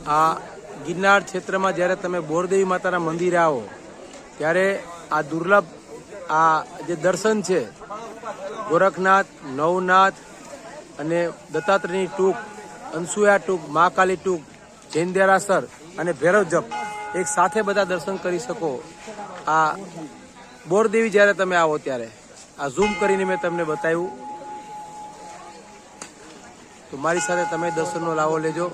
આ ગિરનાર ક્ષેત્રમાં જ્યારે તમે બોરદેવી માતાના મંદિરે આવો ત્યારે આ દુર્લભ આ જે દર્શન છે ગોરખનાથ, નવનાથ અને દત્તાત્રેયની ટૂંક, અનસુયા ટૂંક, મહાકાલી ટૂંક, જૈન દેરાસર અને ભૈરવ જપ એક સાથે બધા દર્શન કરી શકો. આ બોરદેવી જ્યારે તમે આવો ત્યારે આ ઝૂમ કરીને મેં તમને બતાવ્યું. તો મારી સાથે તમે દર્શનનો લાવો લેજો.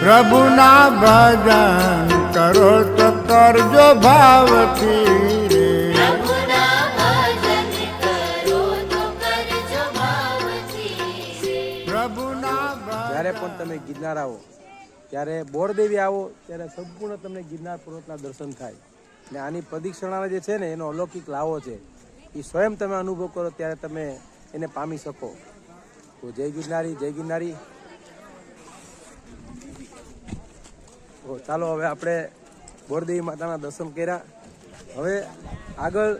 પ્રભુના ભજન કરો તો કરજો ભાવથી રે. જ્યારે પણ તમે ગિરનાર આવો ત્યારે બોરદેવી આવો ત્યારે સંપૂર્ણ તમને ગિરનાર પર્વતના દર્શન થાય. ને આની પ્રદક્ષિણા જે છે ને એનો અલૌકિક લાવો છે એ સ્વયં તમે અનુભવ કરો ત્યારે તમે એને પામી શકો. તો જય ગિરનારી, જય ગિરનારી. તો ચાલો હવે આપણે બોરદેવી માતાના દર્શન કર્યા. હવે આગળ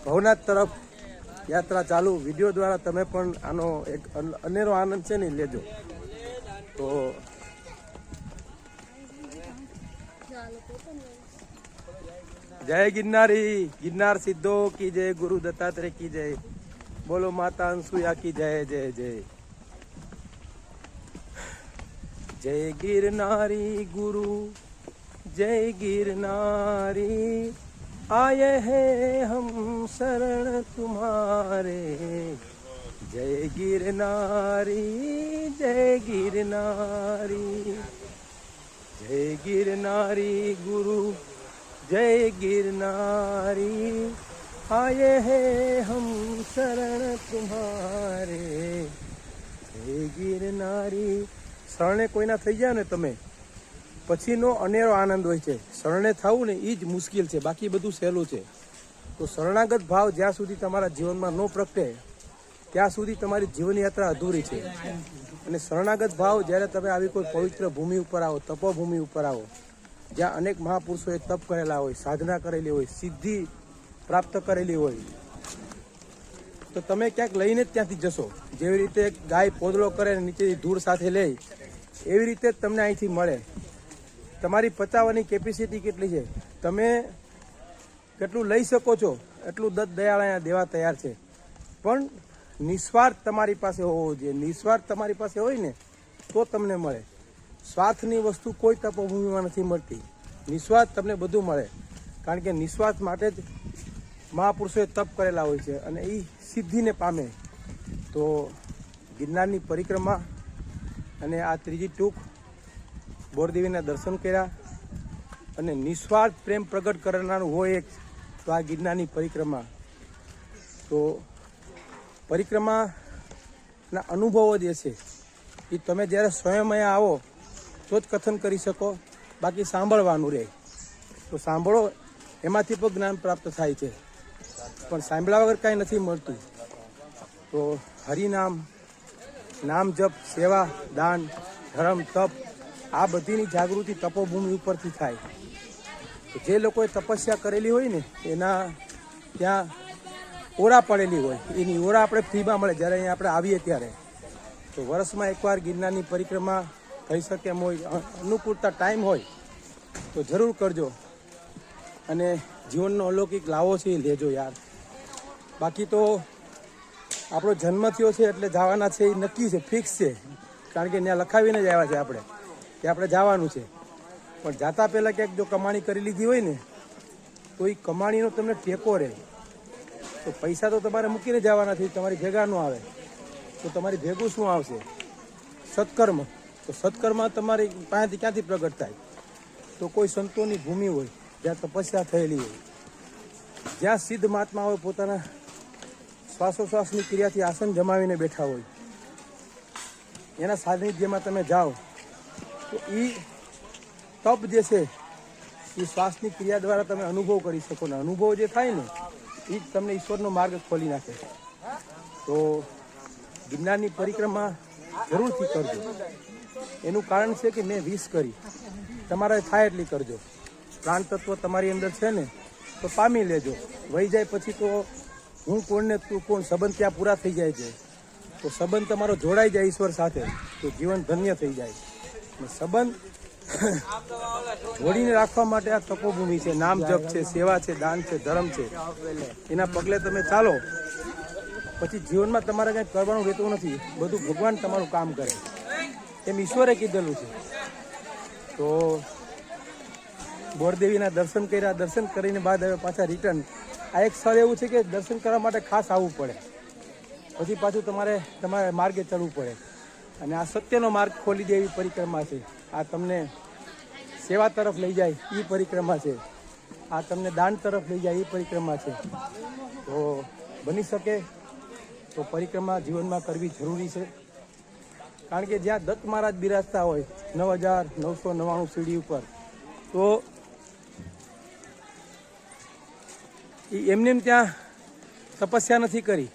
ભવનાથ તરફ યાત્રા ચાલુ. વિડીયો દ્વારા તમે પણ આનો એક અનેરો આનંદ છે ને લેજો. તો જય ગિરનારી, ગિરનાર સિદ્ધો કી જય, ગુરુ દત્તાત્રેય કી જય, બોલો માતા અનસુયા કી જય જય જય. जय गिरनारी गुरु, जय गिरनारी, आए हैं हम शरण तुम्हारे. जय गिरनारी, जय गिरनारी, जय गिरनारी गुरु, जय गिरनारी, आए हैं हम शरण तुम्हारे. जय गिरनारी. શરણે કોઈના થઈ જાય ને તમે પછીનો અનેરો આનંદ હોય છે. શરણે થવું ને એ જ મુશ્કેલ છે, બાકી બધું સહેલું છે. તો શરણાગત ભાવ જ્યાં સુધી તમારા જીવનમાં ન પ્રગટે ત્યાં સુધી તમારી જીવનયાત્રા અધૂરી છે. અને શરણાગત ભાવ જ્યારે તમે આવી કોઈ પવિત્ર ભૂમિ ઉપર આવો, તપોભૂમિ ઉપર આવો, જ્યાં અનેક મહાપુરુષોએ તપ કરેલા હોય, સાધના કરેલી હોય, સિદ્ધિ પ્રાપ્ત કરેલી હોય, તો તમે ક્યાંક લઈને જ ત્યાંથી જશો. જેવી રીતે ગાય પોદળો કરે ને નીચેથી ધૂળ સાથે લે એવી રીતે જ તમને અહીંથી મળે. તમારી પચાવવાની કેપેસિટી કેટલી છે, તમે કેટલું લઈ શકો છો એટલું દત્ત દયાળ અહીંયા દેવા તૈયાર છે. પણ નિસ્વાર્થ તમારી પાસે હોવો જોઈએ. નિસ્વાર્થ તમારી પાસે હોય ને તો તમને મળે. સ્વાર્થની વસ્તુ કોઈ તપોભૂમિમાં નથી મળતી. નિસ્વાર્થ તમને બધું મળે, કારણ કે નિસ્વાર્થ માટે જ મહાપુરુષોએ તપ કરેલા હોય છે અને એ સિદ્ધિને પામે. તો ગિરનારની પરિક્રમા અને આ ત્રીજી ટૂંક બોરદેવીના દર્શન કર્યા અને નિસ્વાર્થ પ્રેમ પ્રગટ કરનારું હોય એક તો આ ગિરનારની પરિક્રમા. તો પરિક્રમાના અનુભવો જે છે એ તમે જ્યારે સ્વયં અહીંયા આવો તો જ કથન કરી શકો, બાકી સાંભળવાનું રહે. તો સાંભળો, એમાંથી પણ જ્ઞાન પ્રાપ્ત થાય છે, પણ સાંભળ્યા વગર કાંઈ નથી મળતું. તો હરિનામ, નામ જપ, સેવા, દાન, ધર્મ, તપ આ બધીની જાગૃતિ તપોભૂમિ ઉપરથી થાય. તો જે લોકોએ તપસ્યા કરેલી હોય ને એના ત્યાં ઓરા પડેલી હોય, એની ઓરા આપણે ફ્રીમાં મળે જ્યારે અહીંયા આપણે આવીએ ત્યારે. તો વર્ષમાં એકવાર ગિરનારની પરિક્રમા થઈ શકે એમ હોય, અનુકૂળતા ટાઈમ હોય તો જરૂર કરજો અને જીવનનો અલૌકિક લાવો છે એ લેજો યાર. બાકી તો આપણો જન્મ થયો છે એટલે જવાના છે એ નક્કી છે, ફિક્સ છે, કારણ કે ત્યાં લખાવીને જ આવ્યા છે આપણે કે આપણે જવાનું છે. પણ જાતા પહેલાં ક્યાંક જો કમાણી કરી લીધી હોય ને તો એ કમાણીનો તમને ટેકો રહે. તો પૈસા તો તમારે મૂકીને જવાના છે, તમારી ભેગા ન આવે તો તમારી ભેગું શું આવશે? સત્કર્મ. તો સત્કર્મ તમારી પાસેથી ક્યાંથી પ્રગટ થાય? તો કોઈ સંતોની ભૂમિ હોય, જ્યાં તપસ્યા થયેલી હોય, જ્યાં સિદ્ધ મહાત્મા હોય પોતાના શ્વાસોશ્વાસની ક્રિયાથી આસન જમાવીને બેઠા હોય, એના સાનિધ્યમાં તમે જાઓ તો એ તપ જે છે એ શ્વાસની ક્રિયા દ્વારા તમે અનુભવ કરી શકો ને અનુભવ જે થાય ને એ જ તમને ઈશ્વરનો માર્ગ ખોલી નાખે. તો ગિરનારની પરિક્રમા જરૂરથી કરજો. એનું કારણ છે કે મેં 20 કરી, તમારે થાય એટલી કરજો. પ્રાણ તત્વ તમારી અંદર છે ને તો પામી લેજો. વહી જાય પછી તો હું કોણ ને તું કોણ સંબંધ ત્યાં પૂરા થઈ જાય છે. તો સંબંધ તમારો જોડાઈ જાય ઈશ્વર સાથે તો જીવન ધન્ય થઈ જાય. અને સંબંધ જોડીને રાખવા માટે આ તપોભૂમિ છે, નામ જપ છે, સેવા છે, દાન છે, ધર્મ છે. એના પગલે તમે ચાલો પછી જીવનમાં તમારે કંઈ કરવાનું રહેતું નથી. બધું ભગવાન તમારું કામ કરે એમ ઈશ્વરે કીધેલું છે. તો બોરદેવીના દર્શન કર્યા, દર્શન કરીને બાદ હવે પાછા રિટર્ન. આ એક સ્થળ એવું છે કે દર્શન કરવા માટે ખાસ આવવું પડે, પછી પાછું તમારે માર્ગે ચડવું પડે. અને આ સત્યનો માર્ગ ખોલી દે એવી પરિક્રમા છે. આ તમને સેવા તરફ લઈ જાય એ પરિક્રમા છે. આ તમને દાન તરફ લઈ જાય એ પરિક્રમા છે. તો બની શકે તો પરિક્રમા જીવનમાં કરવી જરૂરી છે. કારણ કે જ્યાં દત્ત મહારાજ બિરાજતા હોય 9999 સીડી ઉપર, તો એમને ત્યાં તપસ્યા નથી કરી,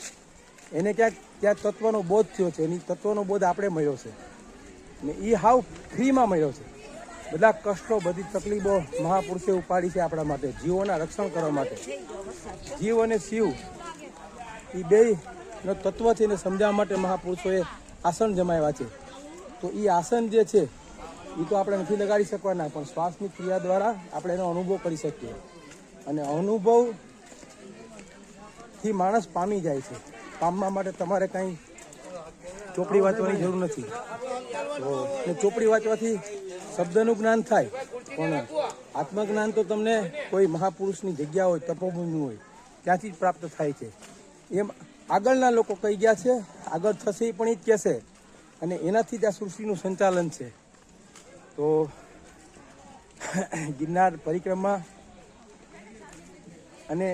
એને ત્યાં તત્વનો બોધ થયો છે. એની તત્વનો બોધ આપણે મળ્યો છે ને એ હાવ ફ્રીમાં મળ્યો છે. બધા કષ્ટો, બધી તકલીફો મહાપુરુષે ઉપાડી છે આપણા માટે, જીવોના રક્ષણ કરવા માટે. જીવ અને શિવ એ બેનો તત્વ છે એને સમજાવવા માટે મહાપુરુષોએ આસન જમાવ્યા છે. તો એ આસન જે છે એ તો આપણે નથી લગાડી શકવાના, પણ શ્વાસની ક્રિયા દ્વારા આપણે એનો અનુભવ કરી શકીએ. અને અનુભવથી માણસ પામી જાય છે. પામવા માટે તમારે કાંઈ ચોપડી વાંચવાની જરૂર નથી. તો ચોપડી વાંચવાથી શબ્દનું જ્ઞાન થાય, પણ આત્મજ્ઞાન તો તમને કોઈ મહાપુરુષની જગ્યા હોય, તપોભૂમિ હોય, ત્યાંથી જ પ્રાપ્ત થાય છે. એમ આગળના લોકો કહી ગયા છે, આગળ થશે એ પણ એ જ કહેશે. અને એનાથી જ આ સૃષ્ટિનું સંચાલન છે. તો ગિરનાર પરિક્રમા અને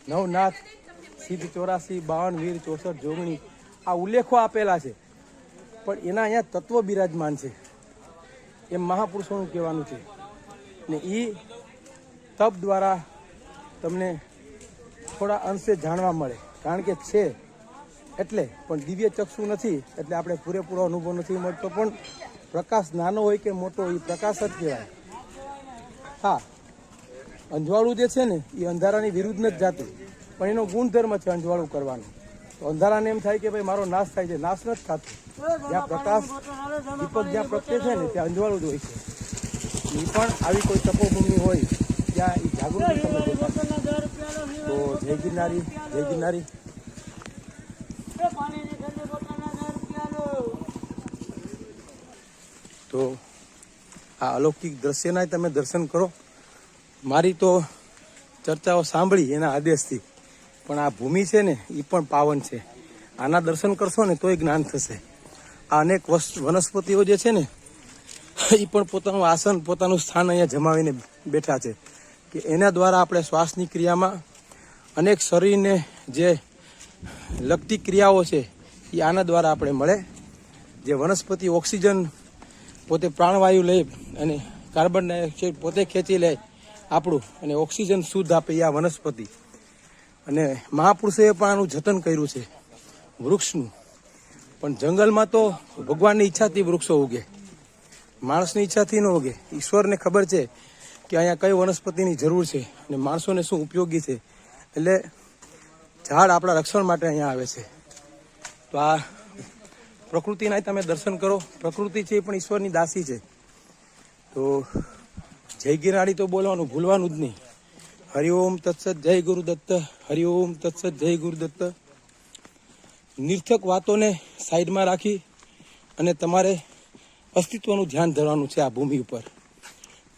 નવનાથ, સિદ્ધ 84, 52 વીર, 64 જોગણી, આ ઉલ્લેખો આપેલા છે. પણ એના અહીંયા તત્વ બિરાજમાન છે એમ મહાપુરુષોનું કહેવાનું છે. ને એ તપ દ્વારા તમને થોડા અંશે જાણવા મળે. કારણ કે છે એટલે, પણ દિવ્ય ચક્ષુ નથી એટલે આપણે પૂરેપૂરો અનુભવ નથી મળતો. પણ પ્રકાશ નાનો હોય કે મોટો, એ પ્રકાશ જ કહેવાય. હા, અંજવાળું જે છે ને એ અંધારાની વિરુદ્ધ નથી જાતું, પણ એનો ગુણધર્મ છે અંજવાળું કરવાનું. તો અંધારાને એમ થાય કે ભાઈ મારો નાશ થાય છે, નાશ નથી થતો. જ્યાં પ્રકાશ દીપક જ્યાં પ્રગટે છે ને ત્યાં અંજવાળું જ હોય છે. એ પણ આવી કોઈ તપોભૂમિ હોય ત્યાં એ જાગૃતિ તમે દેખાય. તો જય ગિરનારી, જય ગિરનારી. તો આ અલૌકિક દ્રશ્યના તમે દર્શન કરો. મારી તો ચર્ચાઓ સાંભળી એના આદેશથી, પણ આ ભૂમિ છે ને એ પણ પાવન છે. આના દર્શન કરશો ને તોય જ્ઞાન થશે. આ અનેક વનસ્પતિઓ જે છે ને એ પણ પોતાનું આસન, પોતાનું સ્થાન અહીંયા જમાવીને બેઠા છે કે એના દ્વારા આપણે શ્વાસની ક્રિયામાં અનેક શરીરને જે લગતી ક્રિયાઓ છે એ આના દ્વારા આપણે મળે. જે વનસ્પતિ ઓક્સિજન પોતે પ્રાણવાયુ લે અને કાર્બન ડાયોક્સાઇડ પોતે ખેંચી લે આપણું, અને ઓક્સિજન શુદ્ધ આપે એ આ વનસ્પતિ. અને મહાપુરુષોએ પણ આનું જતન કર્યું છે વૃક્ષનું. પણ જંગલમાં તો ભગવાનની ઈચ્છાથી વૃક્ષો ઉગે, માણસની ઈચ્છાથી ન ઉગે. ઈશ્વરને ખબર છે કે અહીંયા કઈ વનસ્પતિની જરૂર છે અને માણસોને શું ઉપયોગી છે. એટલે ઝાડ આપણા રક્ષણ માટે અહીંયા આવે છે. તો આ પ્રકૃતિના તમે દર્શન કરો. પ્રકૃતિ છે એ પણ ઈશ્વરની દાસી છે. તો જય ગિરનારી તો બોલવાનું ભૂલવાનું જ નહીં. હરિઓમ તત્સત, જય ગુરુદત્ત. હરિઓમ તત્સત, જય ગુરુદત્ત. નિર્થક વાતોને સાઈડમાં રાખી અને તમારે અસ્તિત્વનું ધ્યાન ધરવાનું છે આ ભૂમિ ઉપર.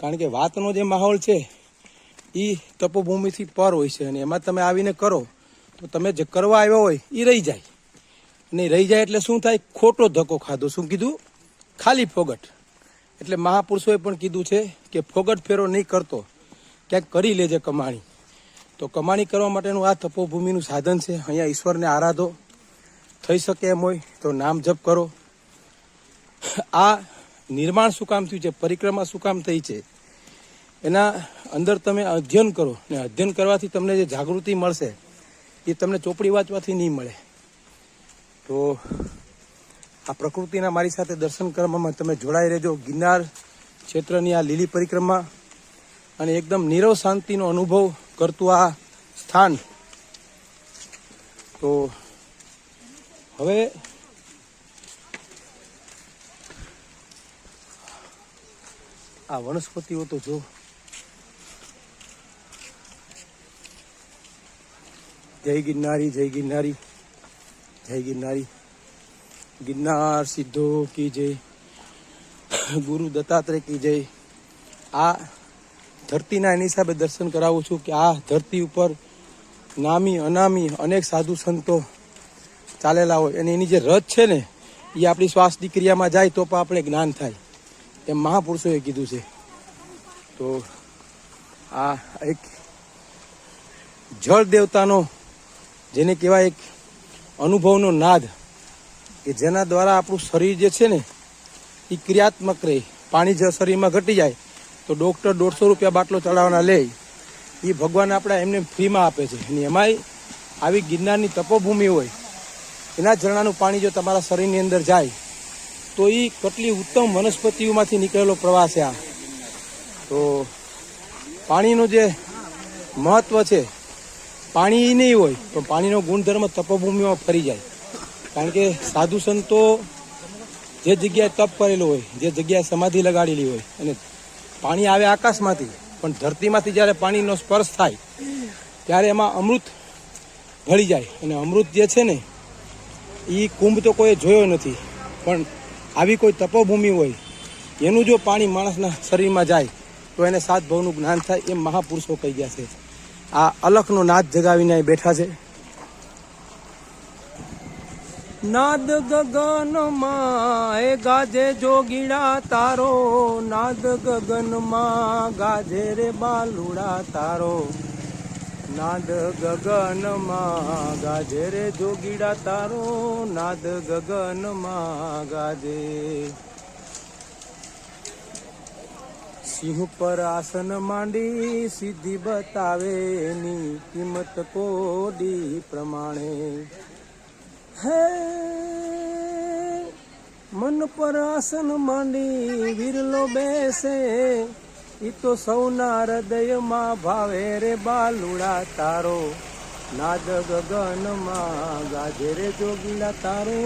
કારણ કે વાતનો જે માહોલ છે એ તપોભૂમિથી પર હોય છે, અને એમાં તમે આવીને કરો તો તમે જે કરવા આવ્યો હોય એ રહી જાય. અને રહી જાય એટલે શું થાય? ખોટો ધક્કો ખાધો. શું કીધું? ખાલી ફોગટ. એટલે મહાપુરુષોએ પણ કીધું છે કે ફોગટ ફેરો નહીં કરતો, ક્યાંક કરી લેજે કમાણી. તો કમાણી કરવા માટેનું આ તપોભૂમિનું સાધન છે. અહીંયા ઈશ્વરને આરાધો. થઈ શકે એમ હોય તો નામ જપ કરો. આ નિર્માણ શું કામ થયું છે, પરિક્રમા શું કામ થઈ છે, એના અંદર તમે અધ્યયન કરો ને અધ્યયન કરવાથી તમને જે જાગૃતિ મળશે એ તમને ચોપડી વાંચવાથી નહીં મળે. તો આ પ્રકૃતિના મારી સાથે દર્શન કરવામાં તમે જોડાઈ રહેજો. ગિરનાર ક્ષેત્રની આ લીલી પરિક્રમા અને એકદમ નીરવ શાંતિનો અનુભવ કરતું આ સ્થાન. તો હવે આ વનસ્પતિઓ તો જો, જય ગિરનારી, જય ગિરનારી, જય ગિરનારી. ગિરનાર સિદ્ધો કી જય, ગુરુ દત્તાત્રેય કી જય. આ ધરતીના એની હિસાબે દર્શન કરાવું છું કે આ ધરતી ઉપર નામી અનામી અનેક સાધુ સંતો ચાલેલા હોય અને એની જે રથ છે ને એ આપણી શ્વાસની ક્રિયામાં જાય તો પણ આપણે જ્ઞાન થાય એમ મહાપુરુષોએ કીધું છે. તો આ એક જળ દેવતાનો જેને કહેવાય એક અનુભવનો નાદ કે જેના દ્વારા આપણું શરીર જે છે ને એ ક્રિયાત્મક રહે. પાણી જો શરીરમાં ઘટી જાય તો ડૉક્ટર 150 રૂપિયા બાટલો ચડાવવાના લે, એ ભગવાન આપણા એમને ફ્રીમાં આપે છે. અને એમાંય આવી ગિરનારની તપોભૂમિ હોય એના ઝરણાનું પાણી જો તમારા શરીરની અંદર જાય તો એ કેટલી ઉત્તમ વનસ્પતિઓમાંથી નીકળેલો પ્રવાહ છે આ. તો પાણીનું જે મહત્વ છે, પાણી નહીં હોય તો પાણીનો ગુણધર્મ તપોભૂમિમાં ફરી જાય. કારણ કે સાધુ સંતો જે જગ્યાએ તપ કરેલું હોય, જે જગ્યાએ સમાધિ લગાડેલી હોય, અને પાણી આવે આકાશમાંથી પણ ધરતીમાંથી જ્યારે પાણીનો સ્પર્શ થાય ત્યારે એમાં અમૃત ભળી જાય. અને અમૃત જે છે ને એ કુંભ તો કોઈ જોયો નથી, પણ આવી કોઈ તપોભૂમિ હોય એનું જો પાણી માણસના શરીરમાં જાય તો એને 7 ભવનું જ્ઞાન થાય એમ મહાપુરુષો કહી ગયા છે. આ અલખનો નાદ જગાવીને અહીં બેઠા છે. નાદ ગગનમાં એ ગાજે જોગીડા તારો, નાદ ગગનમાં ગાજે રે બાલુડા તારો, નાદ ગગનમાં ગાજે રે જોગીડા તારો, નાદ ગગનમાં ગાજે. સિંહ પર આસન માંડી સિદ્ધિ બતાવે એની કિંમત કોડી પ્રમાણે. હે મન પર આસન માંડી વિરલો બેસે, ઈ તો સૌના હૃદયમાં ભાવે રે બાલુડા તારો, નાદ ગગનમાં ગાજે રે જોગીડા તારો,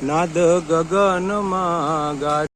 નાદ ગગનમાં ગાજે.